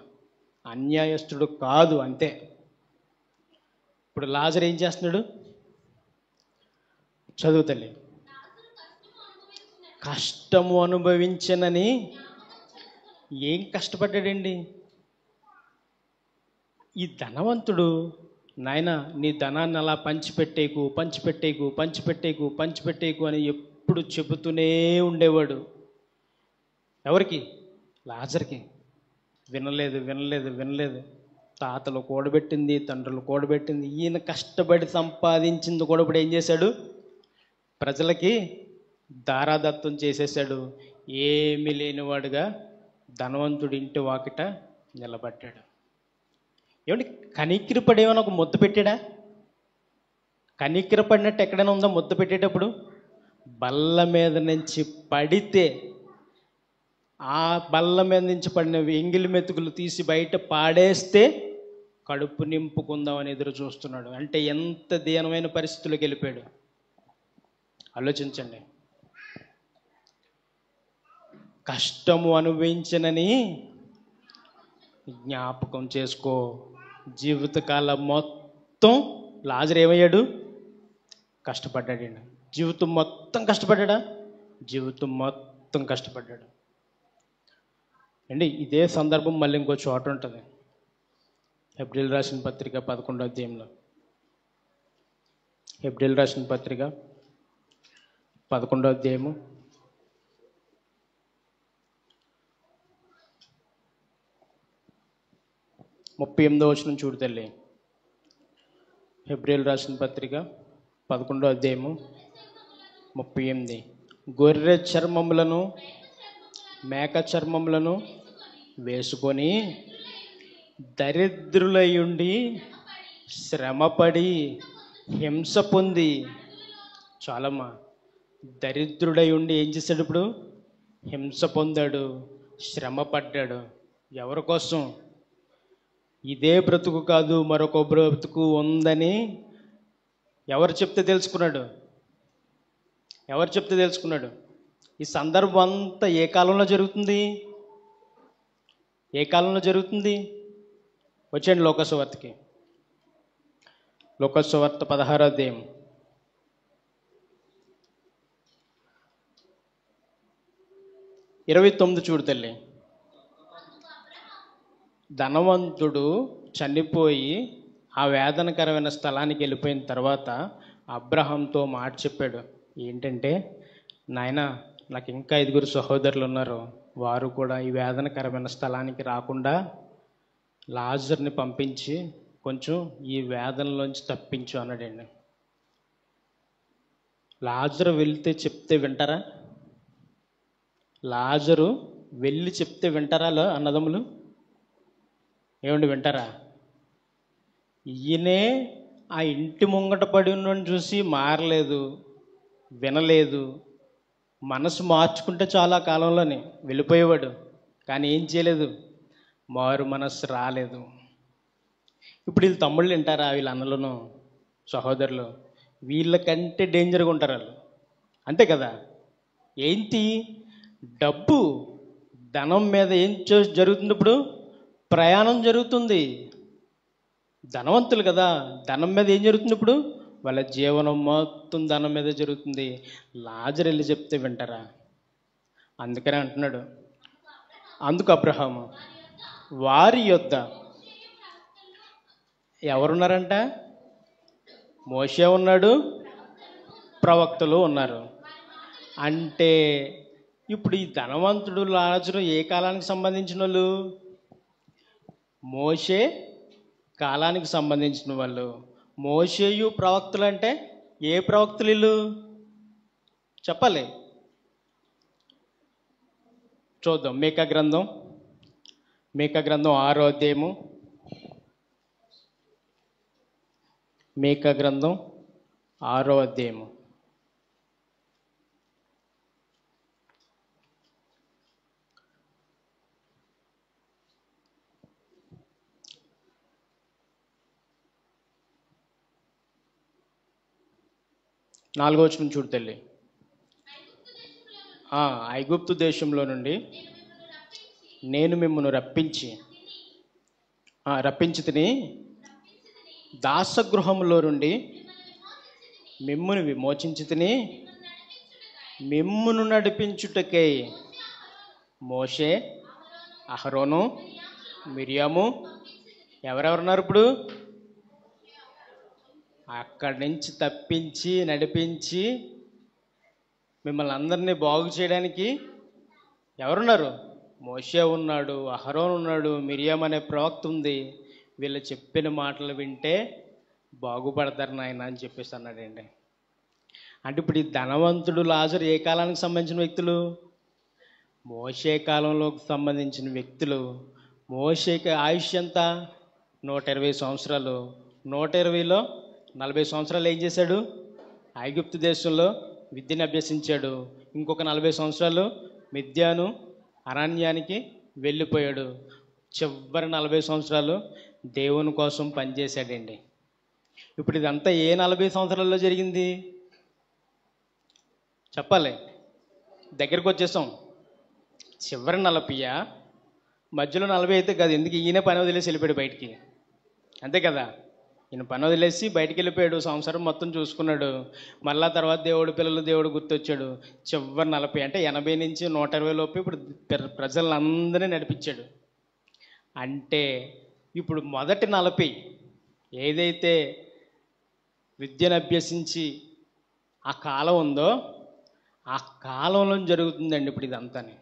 అన్యాయస్తుడు కాదు, అంతే. ఇప్పుడు లాజరు ఏం చేస్తున్నాడు? చదువు తల్లి. కష్టము అనుభవించనని ఏం కష్టపడ్డాడండి ఈ ధనవంతుడు? నాయన నీ ధనాన్ని అలా పంచిపెట్టేకు పంచిపెట్టేకు పంచిపెట్టేకు పంచిపెట్టేకు అని ఎప్పుడు చెబుతూనే ఉండేవాడు. ఎవరికి? లాజర్కి. వినలేదు వినలేదు వినలేదు. తాతలు కూడబెట్టింది, తండ్రులు కూడబెట్టింది, ఈయన కష్టపడి సంపాదించింది కూడా ఇప్పుడు ఏం చేశాడు? ప్రజలకి దారాదత్తం చేసేసాడు. ఏమీ లేనివాడుగా ధనవంతుడి ఇంటి వాకిట నిలబడ్డాడు. ఏమండి, కనికిరపడి ఏమైనా ఒక ముద్ద పెట్టాడా? కనికిరపడినట్టు ఎక్కడైనా ఉందా ముద్ద పెట్టేటప్పుడు? బల్ల మీద నుంచి పడితే ఆ బల్ల మీద నుంచి పడిన ఎంగిలి మెతుకులు తీసి బయట పాడేస్తే కడుపు నింపుకుందామని ఎదురు చూస్తున్నాడు. అంటే ఎంత దీనమైన పరిస్థితుల్లోకి వెళ్ళిపోయాడు. ఆలోచించండి. కష్టము అనుభవించనని జ్ఞాపకం చేసుకో. జీవితకాలం మొత్తం లాజరు ఏమయ్యాడు? కష్టపడ్డాడండి. జీవితం మొత్తం కష్టపడ్డా? జీవితం మొత్తం కష్టపడ్డాడు అండి. ఇదే సందర్భం మళ్ళీ ఇంకో చోట ఉంటుంది. హెబ్రీయులు రాసిన పత్రిక 11వ అధ్యాయంలో. హెబ్రీయులు రాసిన పత్రిక 11వ అధ్యాయము 38వ వచనం చూడు తల్లి. హెబ్రీయులు రాసిన పత్రిక 11వ అధ్యాయము 38. గొర్రె చర్మములను మేక చర్మములను వేసుకొని దరిద్రులయుండి శ్రమపడి హింస పొంది. చాలమ్మా. దరిద్రుడై ఉండి ఏం చేశాడు? ఇప్పుడు హింస పొందాడు, శ్రమ పడ్డాడు. ఎవరి కోసం? ఇదే బ్రతుకు కాదు, మరొక బ్రతుకు ఉందని ఎవరు చెప్తే తెలుసుకున్నాడు? ఎవరు చెప్తే తెలుసుకున్నాడు? ఈ సందర్భం అంతా ఏ కాలంలో జరుగుతుంది? ఏ కాలంలో జరుగుతుంది? వచ్చేయండి లోకసువార్తకి. లోకసువార్త 16వ అధ్యాయం 29 చూడు తల్లి. ధనవంతుడు చనిపోయి ఆ వేదనకరమైన స్థలానికి వెళ్ళిపోయిన తర్వాత అబ్రహాంతో మాట చెప్పాడు. ఏంటంటే, నాయనా, నాకు ఇంకా 5 సహోదరులు ఉన్నారు, వారు కూడా ఈ వేదనకరమైన స్థలానికి రాకుండా లాజర్ని పంపించి కొంచెం ఈ వేదనలోంచి తప్పించు అన్నాడండి. లాజరు వెళ్తే చెప్తే వింటారా? లాజరు వెళ్ళి చెప్తే వింటారా అన్నదమ్ములు? ఏమండి, వింటారా? ఈయనే ఆ ఇంటి ముంగట పడి ఉన్నని చూసి మారలేదు, వినలేదు. మనసు మార్చుకుంటే చాలా కాలంలోనే వెళ్ళిపోయేవాడు. కానీ ఏం చేయలేదు, మారు మనస్సు రాలేదు. ఇప్పుడు వీళ్ళు తమ్ముళ్ళు వింటారా? వీళ్ళ అన్నలను సహోదరులు వీళ్ళకంటే డేంజర్గా ఉంటారు వాళ్ళు. అంతే కదా? ఏంటి? డబ్బు ధనం మీద ఏం జరుగుతుంది? ఇప్పుడు ప్రయాణం జరుగుతుంది. ధనవంతులు కదా, ధనం మీద ఏం జరుగుతుంది? ఇప్పుడు వాళ్ళ జీవనం మొత్తం ధనం మీద జరుగుతుంది. లాజరు వెళ్ళి చెప్తే వింటారా? అందుకనే అంటున్నాడు, అందుకు అబ్రహాము వారి యొద్ద ఎవరున్నారంట? మోషే ఉన్నాడు, ప్రవక్తలు ఉన్నారు. అంటే ఇప్పుడు ఈ ధనవంతుడు లాజరు ఏ కాలానికి సంబంధించిన వాళ్ళు? మోషే కాలానికి సంబంధించిన వాళ్ళు. మోషేయు ప్రవక్తలు అంటే ఏ ప్రవక్తలు వీళ్ళు? చెప్పాలి. చూద్దాం. మీకా గ్రంథం 6వ అధ్యాయము. మీకా గ్రంథం 6వ అధ్యాయము 4వ వచనం చూడు తల్లి. ఐగుప్తు దేశంలో నుండి నేను మిమ్మల్ని రప్పించి తిని దాసగృహంలో నుండి మిమ్మును విమోచించితిని, మిమ్మును నడిపించుటకై మోషే, అహరోను, మిరియాము ఎవరెవరున్నారు ఇప్పుడు? అక్కడి నుంచి తప్పించి నడిపించి మిమ్మల్ని అందరినీ బాగు చేయడానికి ఎవరున్నారు? మోషే ఉన్నాడు, అహరోను ఉన్నాడు, మిరియాం అనే ప్రవక్త ఉంది. వీళ్ళు చెప్పిన మాటలు వింటే బాగుపడతారు నాయన అని చెప్పేసి అన్నాడండి. అంటే ఇప్పుడు ఈ ధనవంతుడు, లాజరు ఏ కాలానికి సంబంధించిన వ్యక్తులు? మోషే కాలంలోకి సంబంధించిన వ్యక్తులు. మోషేకి ఆయుష్ ఎంత? 120 సంవత్సరాలు. 120లో 40 సంవత్సరాలు ఏం చేశాడు? ఐగుప్తు దేశంలో విద్యను అభ్యసించాడు. ఇంకొక 40 సంవత్సరాలు మిద్యాను అరణ్యానికి వెళ్ళిపోయాడు. చివరి 40 సంవత్సరాలు దేవుని కోసం పనిచేశాడండి. ఇప్పుడు ఇదంతా ఏ 40 సంవత్సరాల్లో జరిగింది చెప్పాలి? దగ్గరకు వచ్చేసాం. చివరి 40 మధ్యలో 40 అయితే కాదు. ఎందుకు? ఈయన పని వదిలేసి వెళ్ళిపోయాడు బయటికి, అంతే కదా? ఈయన పని వదిలేసి బయటికి వెళ్ళిపోయాడు, సంవత్సరం మొత్తం చూసుకున్నాడు. మళ్ళా తర్వాత దేవుడు పిల్లలు, దేవుడు గుర్తొచ్చాడు. చివరి 40 అంటే 80 నుంచి 120 లోపు ఇప్పుడు ప్రజలందరినీ నడిపించాడు. అంటే ఇప్పుడు మొదటి 40 ఏదైతే విద్యను అభ్యసించి ఆ కాలం ఉందో ఆ కాలంలో జరుగుతుందండి ఇప్పుడు ఇదంతాని.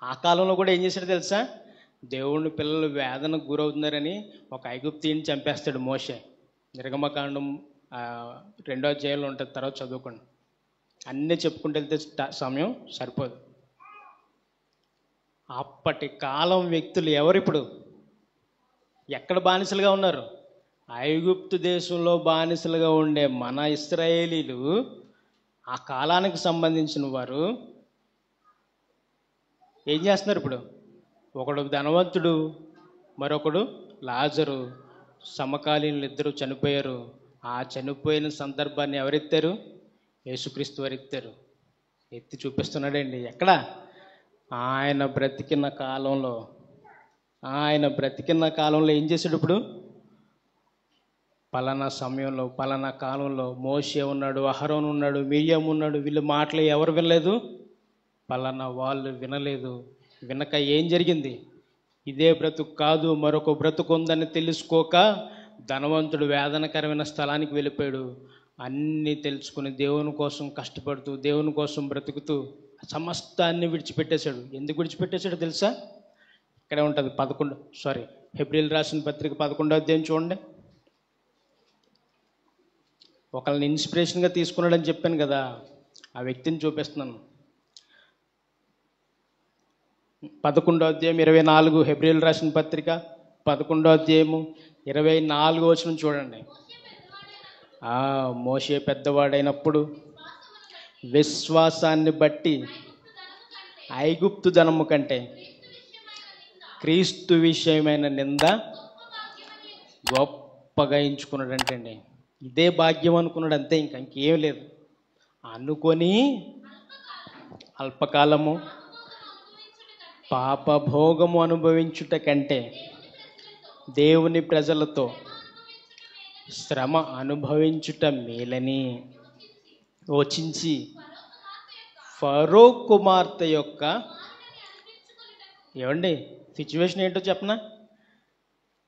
ఆ కాలంలో కూడా ఏం చేశాడో తెలుసా? దేవుని పిల్లలు వేదనకు గురవుతున్నారని ఒక ఐగుప్తీయుని చంపేస్తాడు మోషే. నిర్గమకాండం 2వ అధ్యాయంలో ఉంటుంది, తర్వాత చదువుకోండి. అన్నీ చెప్పుకుంటూ వెళ్తే సమయం సరిపోదు. అప్పటి కాలం వ్యక్తులు ఎవరిప్పుడు ఎక్కడ బానిసలుగా ఉన్నారు? ఐగుప్తు దేశంలో బానిసలుగా ఉండే మన ఇశ్రాయేలీలు ఆ కాలానికి సంబంధించిన వారు ఏం చేస్తున్నారు ఇప్పుడు? ఒకడు ధనవంతుడు, మరొకడు లాజరు. సమకాలీనులు ఇద్దరు చనిపోయారు. ఆ చనిపోయిన సందర్భాన్ని ఎవరెత్తారు? యేసుక్రీస్తు వారు ఎత్తారు. ఎత్తి చూపిస్తున్నాడండి. ఎక్కడ? ఆయన బ్రతికిన కాలంలో. ఆయన బ్రతికిన కాలంలో ఏం చేశాడు? ఇప్పుడు పలానా సమయంలో, పలానా కాలంలో మోషే ఉన్నాడు, అహరోను ఉన్నాడు, మిరియాం ఉన్నాడు. వీళ్ళు మాటలు ఎవరు వినలేదు? పలానా వాళ్ళు వినలేదు. వినక ఏం జరిగింది? ఇదే బ్రతుకు కాదు, మరొక బ్రతుకు ఉందని తెలుసుకోక ధనవంతుడు వేదనకరమైన స్థలానికి వెళ్ళిపోయాడు. అన్నీ తెలుసుకుని దేవుని కోసం కష్టపడుతూ, దేవుని కోసం బ్రతుకుతూ సమస్తాన్ని విడిచిపెట్టేశాడు. ఎందుకు విడిచిపెట్టేశాడో తెలుసా? ఇక్కడే ఉంటుంది. హెబ్రీయులకు రాసిన పత్రిక 11వ అధ్యాయం చూడండి. ఒకళ్ళని ఇన్స్పిరేషన్గా తీసుకున్నాడని చెప్పాను కదా, ఆ వ్యక్తిని చూపిస్తున్నాను. 11వ అధ్యాయం 24, హెబ్రీయులకు రాసిన పత్రిక 11వ అధ్యాయము 24వ వచనం చూడండి. మోషే పెద్దవాడైనప్పుడు విశ్వాసాన్ని బట్టి ఐగుప్తు ధనము కంటే క్రీస్తు విషయమైన నింద గొప్పగా ఎంచుకున్నాడంటండి. ఇదే భాగ్యం అనుకున్నాడు, అంతే. ఇంకేం లేదు. అనుకొని అల్పకాలము పాపభోగము అనుభవించుట కంటే దేవుని ప్రజలతో శ్రమ అనుభవించుట మేలని యోచించి ఫరో కుమార్తె యొక్క ఏమండి సిచ్యువేషన్ ఏంటో చెప్పనా?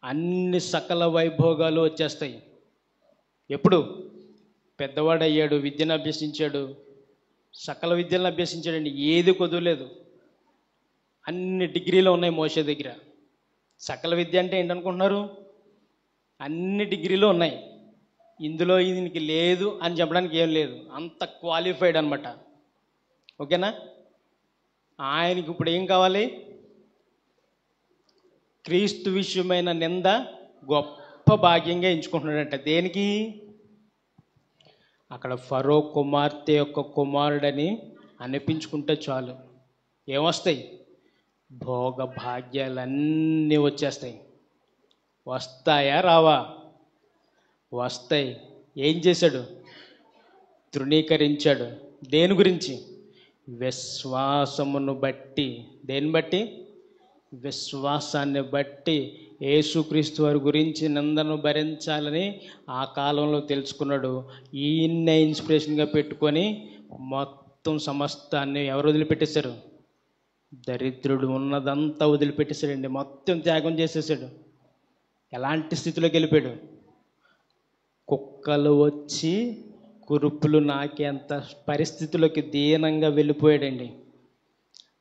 అన్ని సకల వైభోగాలు వచ్చేస్తాయి. ఎప్పుడు? పెద్దవాడయ్యాడు, విద్యను అభ్యసించాడు, సకల విద్యలను అభ్యసించాడండి. ఏది కుదరలేదు. అన్ని డిగ్రీలు ఉన్నాయి మోషే దగ్గర. సకల విద్య అంటే ఏంటనుకుంటున్నారు? అన్ని డిగ్రీలు ఉన్నాయి. ఇందులో దీనికి లేదు అని చెప్పడానికి ఏం లేదు. అంత క్వాలిఫైడ్ అనమాట. ఓకేనా? ఆయనకి ఇప్పుడు ఏం కావాలి? క్రీస్తు విషయమైన నింద గొప్ప భాగ్యంగా ఎంచుకుంటున్నాడంట. దేనికి? అక్కడ ఫరో కుమార్తె యొక్క కుమారుడని అనిపించుకుంటే చాలు. ఏమొస్తాయి? భోగ భాగ్యాలన్నీ వచ్చేస్తాయి. వస్తాయా? రావా? వస్తాయి. ఏం చేశాడు? తృణీకరించాడు. దేని గురించి? విశ్వాసమును బట్టి. దేని బట్టి? విశ్వాసాన్ని బట్టి యేసుక్రీస్తు వారి గురించి నిందను భరించాలని ఆ కాలంలో తెలుసుకున్నాడు. ఈయన్నే ఇన్స్పిరేషన్గా పెట్టుకొని మొత్తం సమస్తాన్ని ఎవరు వదిలిపెట్టేశారు? దరిద్రుడు ఉన్నదంతా వదిలిపెట్టేశాడండి. మొత్తం త్యాగం చేసేసాడు. ఎలాంటి స్థితిలోకి వెళ్ళిపోయాడు? కుక్కలు వచ్చి కురుపులు నాకేంత పరిస్థితిలోకి దీనంగా వెళ్ళిపోయాడండి.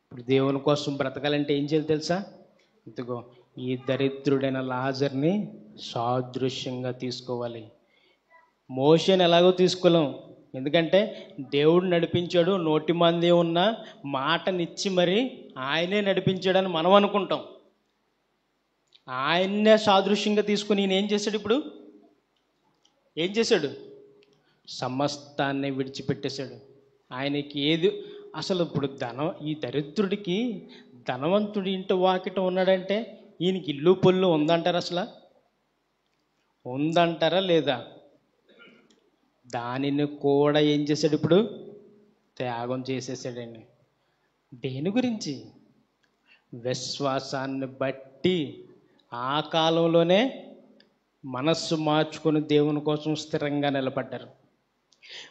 ఇప్పుడు దేవుని కోసం బ్రతకాలంటే ఏం చేయాలి తెలుసా? ఇదిగో ఈ దరిద్రుడైన లాజర్ని సాదృశ్యంగా తీసుకోవాలి. మోషేని ఎలాగో తీసుకోలేం, ఎందుకంటే దేవుడు నడిపించాడు, నోటి మంది ఉన్న మాటనిచ్చి మరి ఆయనే నడిపించాడని మనం అనుకుంటాం. ఆయన్నే సాదృశ్యంగా తీసుకుని ఈయన ఏం చేశాడు? ఇప్పుడు ఏం చేశాడు? సమస్తాన్ని విడిచిపెట్టేశాడు. ఆయనకి ఏది అసలు ఇప్పుడు ఈ దరిద్రుడికి ధనవంతుడి ఇంటి వాకిట ఉన్నాడంటే ఈయనకి ఇల్లు పొల్లు ఉందంటారా? అసలు ఉందంటారా లేదా? దానిని కూడా ఏం చేశాడు? ఇప్పుడు త్యాగం చేసేసాడండి. దేని గురించి? విశ్వాసాన్ని బట్టి ఆ కాలంలోనే మనస్సు మార్చుకొని దేవుని కోసం స్థిరంగా నిలబడ్డారు.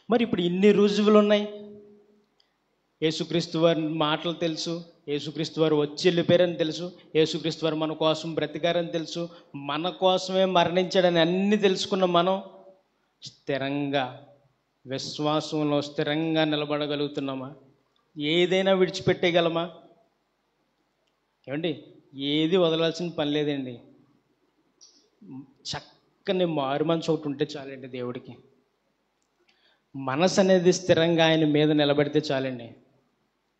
మరి ఇప్పుడు ఇన్ని రుజువులు ఉన్నాయి. యేసుక్రీస్తు వారి మాటలు తెలుసు, యేసుక్రీస్తు వారు వచ్చి వెళ్ళిపోయారని తెలుసు, యేసుక్రీస్తు వారు మన కోసం బ్రతికారని తెలుసు, మన కోసమే మరణించాడని అన్నీ తెలుసుకున్న మనం స్థిరంగా విశ్వాసంలో స్థిరంగా నిలబడగలుగుతున్నామా? ఏదైనా విడిచిపెట్టేయగలమా? ఏమండి, ఏది వదలాల్సిన పని లేదండి. చక్కని మారు మనసు ఒకటి ఉంటే చాలండి. దేవుడికి మనసు అనేది స్థిరంగా ఆయన మీద నిలబడితే చాలండి.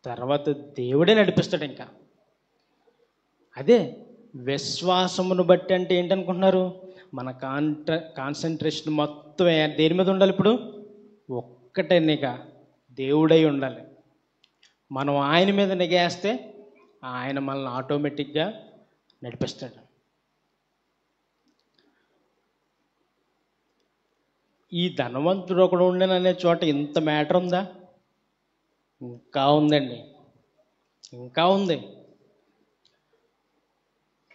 తర్వాత దేవుడే నడిపిస్తాడు. ఇంకా అదే విశ్వాసమును బట్టి అంటే ఏంటనుకుంటున్నారు? మన కాన్సన్ట్రేషన్ మొత్తం దేని మీద ఉండాలి? ఇప్పుడు ఒక్కటే నిఘా దేవుడై ఉండాలి. మనం ఆయన మీద నిగేస్తే ఆయన మనల్ని ఆటోమేటిక్గా నడిపిస్తాడు. ఈ ధనవంతుడు ఒకడు ఉండేననే చోట ఇంత మ్యాటర్ ఉందా? ఇంకా ఉందండి, ఇంకా ఉంది.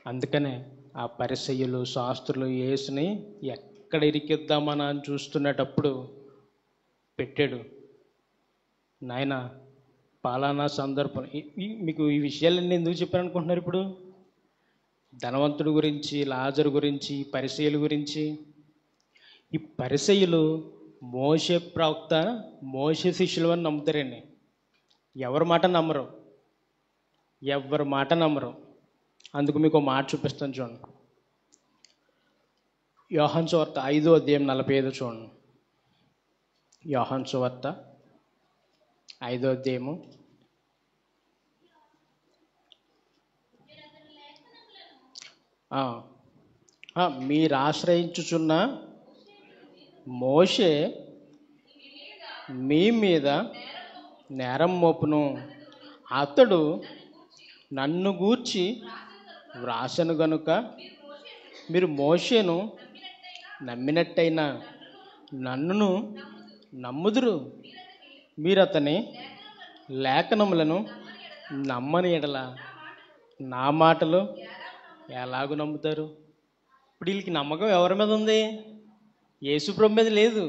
అందుకనే ఆ పరిసయ్యులు శాస్త్రులు యేసుని ఎక్కడ ఇరికిద్దామని అని చూస్తున్నటప్పుడు పెట్టాడు. నాయన పాలానా సందర్భం మీకు ఈ విషయాలన్నీ ఎందుకు చెప్పాను అనుకుంటున్నారు? ఇప్పుడు ధనవంతుడి గురించి, లాజరు గురించి, పరిసయ్యుల గురించి. ఈ పరిసయ్యులు మోషే ప్రవక్త, మోషే శిష్యులు అని నమ్ముతారండి. ఎవరి మాట నమ్మరు, ఎవరి మాట నమ్మరు. అందుకు మీకు మాట చూపిస్తాను చూడండి. యోహాను సువార్త 5వ అధ్యాయం 45 చూడండి. యోహాను సువార్త 5వ అధ్యాయము మీరు ఆశ్రయించుచున్న మోషే మీ మీద నేరం మోపును, అతడు నన్ను గూర్చి వ్రాసను గనుక మీరు మోషేను నమ్మినట్టయినా నన్నును నమ్ముదురు. మీరు అతని లేఖనములను నమ్మని ఎడల నా మాటలు ఎలాగూ నమ్ముతారు? ఇప్పుడు వీళ్ళకి నమ్మకం ఎవరి మీద ఉంది? యేసుప్రభు మీద లేదు.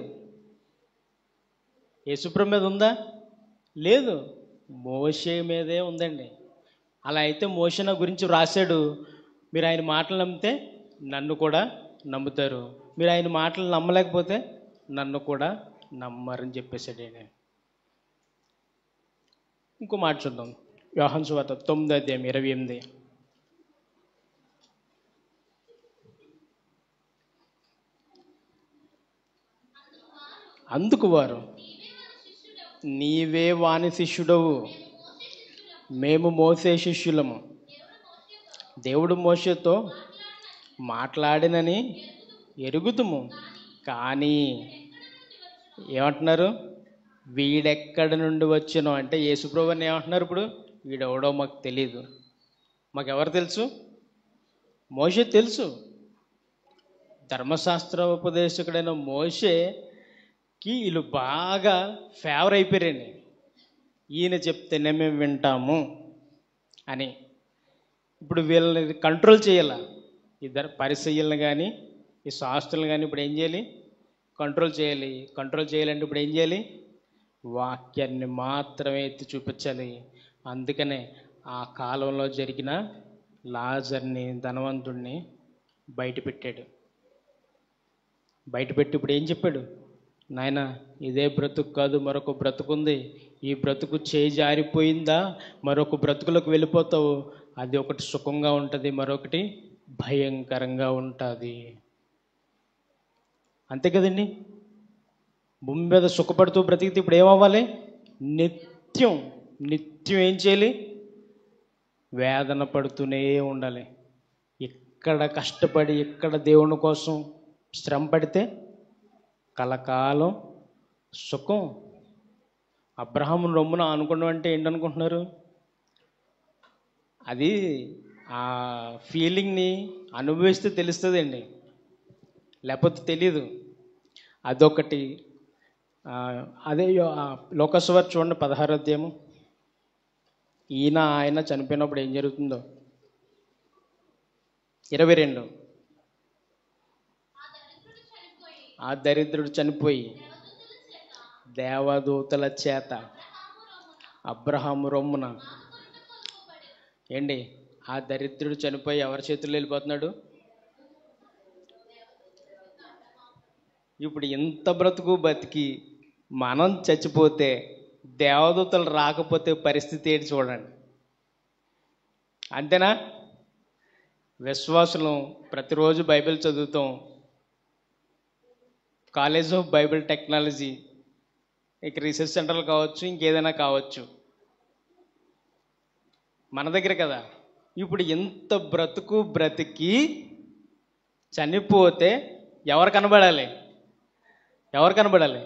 యేసుప్రభు మీద ఉందా? లేదు, మోషే మీదే ఉందండి. అలా అయితే మోషే నా గురించి వ్రాసాడు, మీరు ఆయన మాటలు నమ్మితే నన్ను కూడా నమ్ముతారు, మీరు ఆయన మాటలు నమ్మలేకపోతే నన్ను కూడా నమ్మరని చెప్పేశాడు. ఇంకో మాట చూద్దాం. యోహాను సువార్త 9వ అధ్యాయం 28. అందుకు వారు, నీవే వాని శిష్యుడవు, మేము మోసే శిష్యులము. దేవుడు మోషేతో మాట్లాడినని ఎరుగుదుము, కానీ ఏమంటున్నారు? వీడెక్కడి నుండి వచ్చినో అంటే యేసుప్రభుని ఏమంటున్నారు? ఇప్పుడు వీడెవడో మాకు తెలీదు. మాకెవరు తెలుసు? మోషే తెలుసు. ధర్మశాస్త్ర ఉపదేశకుడైన మోషేకి వీళ్ళు బాగా ఫేవర్ అయిపోయారండి. ఈయన చెప్తేనే మేము వింటాము అని. ఇప్పుడు వీళ్ళని కంట్రోల్ చేయాలా, ఇద్దరు పరిసయ్యులను కానీ ఈ శాస్త్రులను కానీ ఇప్పుడు ఏం చేయాలి? కంట్రోల్ చేయాలి. కంట్రోల్ చేయాలంటే ఇప్పుడు ఏం చేయాలి? వాక్యాన్ని మాత్రమే ఎత్తి చూపించాలి. అందుకనే ఆ కాలంలో జరిగిన లాజర్ని, ధనవంతుడిని బయట పెట్టాడు. బయటపెట్టి ఇప్పుడు ఏం చెప్పాడు? నాయన, ఇదే బ్రతుకు కాదు, మరొక బ్రతుకుంది. ఈ బ్రతుకు చేయి జారిపోయిందా, మరొక బ్రతుకులకు వెళ్ళిపోతావు. అది ఒకటి సుఖంగా ఉంటుంది, మరొకటి భయంకరంగా ఉంటుంది. అంతే కదండి. భూమి మీద సుఖపడుతూ బ్రతికితే ఇప్పుడు ఏమవ్వాలి? నిత్యం నిత్యం ఏం చేయాలి? వేదన పడుతూనే ఉండాలి. ఇక్కడ కష్టపడి, ఇక్కడ దేవుని కోసం శ్రమ పడితే కలకాలం సుఖం. అబ్రహాము రొమ్మున అనుకోవడం అంటే ఏంటనుకుంటున్నారు? అది ఆ ఫీలింగ్ని అనుభవిస్తే తెలుస్తుందండి, లేకపోతే తెలీదు. అదొకటి. అదే లోకసువార్త చూడండి, 16వ అధ్యాయము. ఆయన చనిపోయినప్పుడు ఏం జరుగుతుందో 22. ఆ దరిద్రుడు చనిపోయి దేవదూతల చేత అబ్రహాము రొమ్మున ఏంటి? ఆ దరిద్రుడు చనిపోయి ఎవరి చేతుల్లో వెళ్ళిపోతున్నాడు? ఇప్పుడు ఇంత బ్రతుకు బతికి మనం చచ్చిపోతే, దేవదూతలు రాకపోతే పరిస్థితి ఏంటి చూడండి. అంతేనా? విశ్వాసులు ప్రతిరోజు బైబిల్ చదువుతాం. కాలేజ్ ఆఫ్ బైబిల్ టెక్నాలజీ, ఇక రీసెర్చ్ సెంటర్లు కావచ్చు, ఇంకేదైనా కావచ్చు, మన దగ్గర కదా. ఇప్పుడు ఇంత బ్రతుకు బ్రతికి చనిపోతే ఎవరు కనబడాలి? ఎవరు కనబడాలి?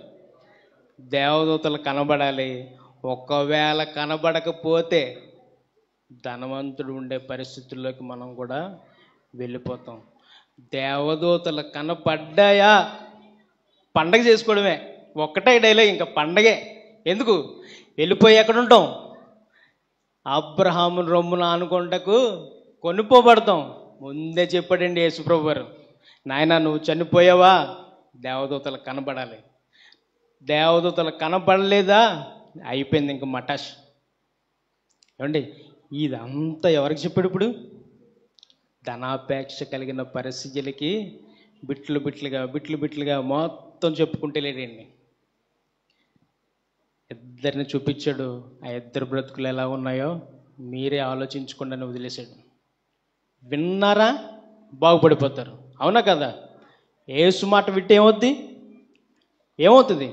దేవదూతలు కనబడాలి. ఒకవేళ కనబడకపోతే ధనవంతుడు ఉండే పరిస్థితుల్లోకి మనం కూడా వెళ్ళిపోతాం. దేవదూతలు కనపడ్డాయా, పండగ చేసుకోవడమే. ఒక్కటే డైలాగ్, ఇంకా పండగే. ఎందుకు? వెళ్ళిపోయి ఎక్కడుంటాం? అబ్రహాము రొమ్మున అనుకుంటకు కొనుక్కోబడతాం. ముందే చెప్పాడండి యేసుప్రభు వారు, నాయన నువ్వు చనిపోయావా, దేవదూతలు కనబడాలి. దేవదూతలు కనబడలేదా, అయిపోయింది ఇంక మటాష్. ఏమండి, ఇదంతా ఎవరికి చెప్పాడు? ఇప్పుడు ధనాపేక్ష కలిగిన పరిస్థితులకి బిట్లు బిట్లుగా మొత్తం చెప్పుకుంటే లేడండి. ఇద్దరిని చూపించాడు. ఆ ఇద్దరు బ్రతుకులు ఎలా ఉన్నాయో మీరే ఆలోచించకుండా వదిలేశాడు. విన్నారా? బాగుపడిపోతారు. అవునా కదా? యేసు మాట వింటే ఏమవుతుంది?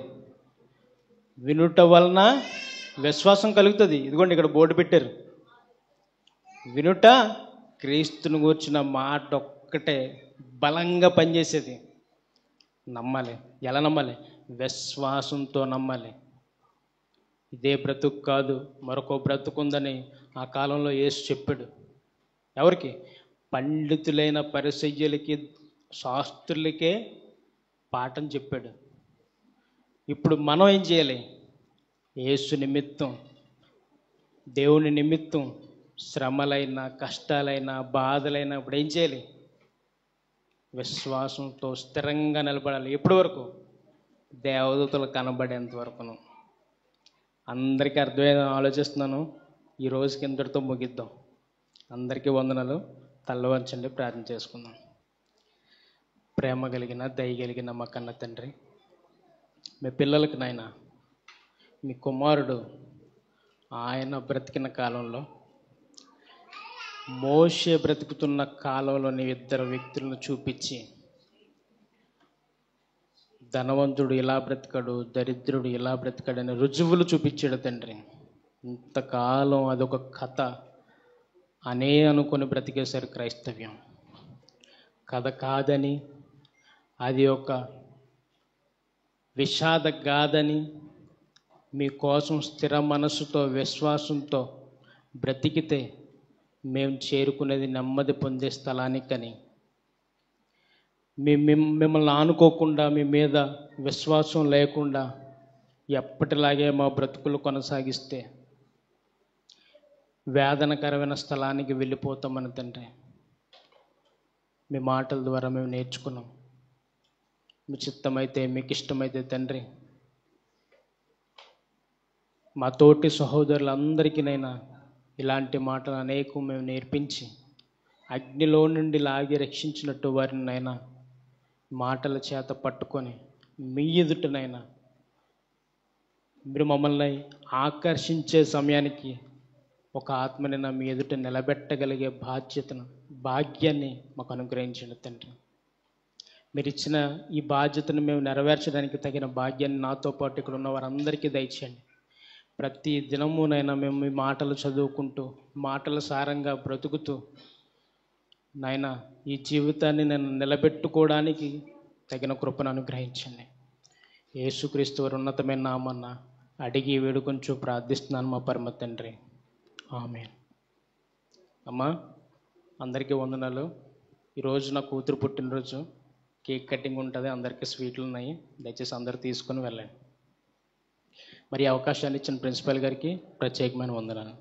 వినుట వలన విశ్వాసం కలుగుతుంది. ఇదిగోండి ఇక్కడ బోర్డు పెట్టారు, వినుట క్రీస్తుని గూర్చిన మాట ఒక్కటే బలంగా పనిచేసేది. నమ్మాలి. ఎలా నమ్మాలి? విశ్వాసంతో నమ్మాలి. ఇదే బ్రతుకు కాదు, మరొక బ్రతుకుందని ఆ కాలంలో యేసు చెప్పాడు. ఎవరికి? పండితులైన పరిసయ్యులకి, శాస్త్రులకే పాఠం చెప్పాడు. ఇప్పుడు మనం ఏం చేయాలి? యేసు నిమిత్తం, దేవుని నిమిత్తం శ్రమలైనా, కష్టాలైనా, బాధలైనా ఇప్పుడు ఏం చేయాలి? విశ్వాసంతో స్థిరంగా నిలబడాలి. ఎప్పటి వరకు? దేవదూతలు కనబడేంత వరకును. అందరికీ అర్థమైన ఆలోచిస్తున్నాను. ఈ రోజుకి ఇంతటితో ముగిద్దాం. అందరికీ వందనాలు. తల్లవంచండి, ప్రార్థన చేసుకుందాం. ప్రేమ కలిగిన, దయ కలిగిన మా కన్న తండ్రి, మీ పిల్లలకి నాయన, మీ కుమారుడు ఆయన బ్రతికిన కాలంలో, మోషే బ్రతుకుతున్న కాలంలోని ఇద్దరు వ్యక్తులను చూపించి, ధనవంతుడు ఇలా బ్రతికాడు, దరిద్రుడు ఇలా బ్రతికాడని రుజువులు చూపించాడు తండ్రి. ఇంతకాలం అదొక కథ అనే అనుకొని బ్రతికేశారు క్రైస్తవ్యం. కథ కాదని, అది ఒక విషాద గాథని, మీకోసం స్థిర మనసుతో, విశ్వాసంతో బ్రతికితే మేము చేరుకునేది నెమ్మది పొందే స్థలానికని, మిమ్మల్ని ఆనుకోకుండా, మీ మీద విశ్వాసం లేకుండా ఎప్పటిలాగే మా బ్రతుకులు కొనసాగిస్తే వేదనకరమైన స్థలానికి వెళ్ళిపోతామని తండ్రి మీ మాటల ద్వారా మేము నేర్చుకున్నాం. మీ చిత్తమైతే, మీకు ఇష్టమైతే తండ్రి, మా తోటి సహోదరులందరికీనైనా ఇలాంటి మాటలు అనేకం మేము నేర్పించి అగ్నిలో నుండి లాగి రక్షించినట్టు వారినైనా మాటల చేత పట్టుకొని మీ ఎదుటనైనా మీరు మమ్మల్ని ఆకర్షించే సమయానికి ఒక ఆత్మని మీ ఎదుట నిలబెట్టగలిగే భాగ్యాన్ని మాకు అనుగ్రహించండి తండ్రి. మీరు ఇచ్చిన ఈ బాధ్యతను మేము నెరవేర్చడానికి తగిన భాగ్యాన్ని నాతో పాటు ఇక్కడ ఉన్న వారందరికీ దయచేయండి. ప్రతి దినమునైనా మేము మీ మాటలు చదువుకుంటూ, మాటల సారంగా బ్రతుకుతూ నాయన ఈ జీవితాన్ని నేను నిలబెట్టుకోవడానికి తగిన కృపను అనుగ్రహించండి. యేసుక్రీస్తు వారి ఉన్నతమైన నామమున అడిగి వేడుకొంచు ప్రార్థిస్తున్నాను మా పరమ తండ్రి. ఆమేన్. అమ్మా, అందరికీ వందనాలు. ఈరోజు నా కూతురు పుట్టినరోజు, కేక్ కటింగ్ ఉంటుంది, అందరికీ స్వీట్లు ఉన్నాయి. దయచేసి అందరూ తీసుకొని వెళ్ళండి. మరి ఈ అవకాశాన్ని ఇచ్చిన ప్రిన్సిపల్ గారికి ప్రత్యేకమైన వందనాలు.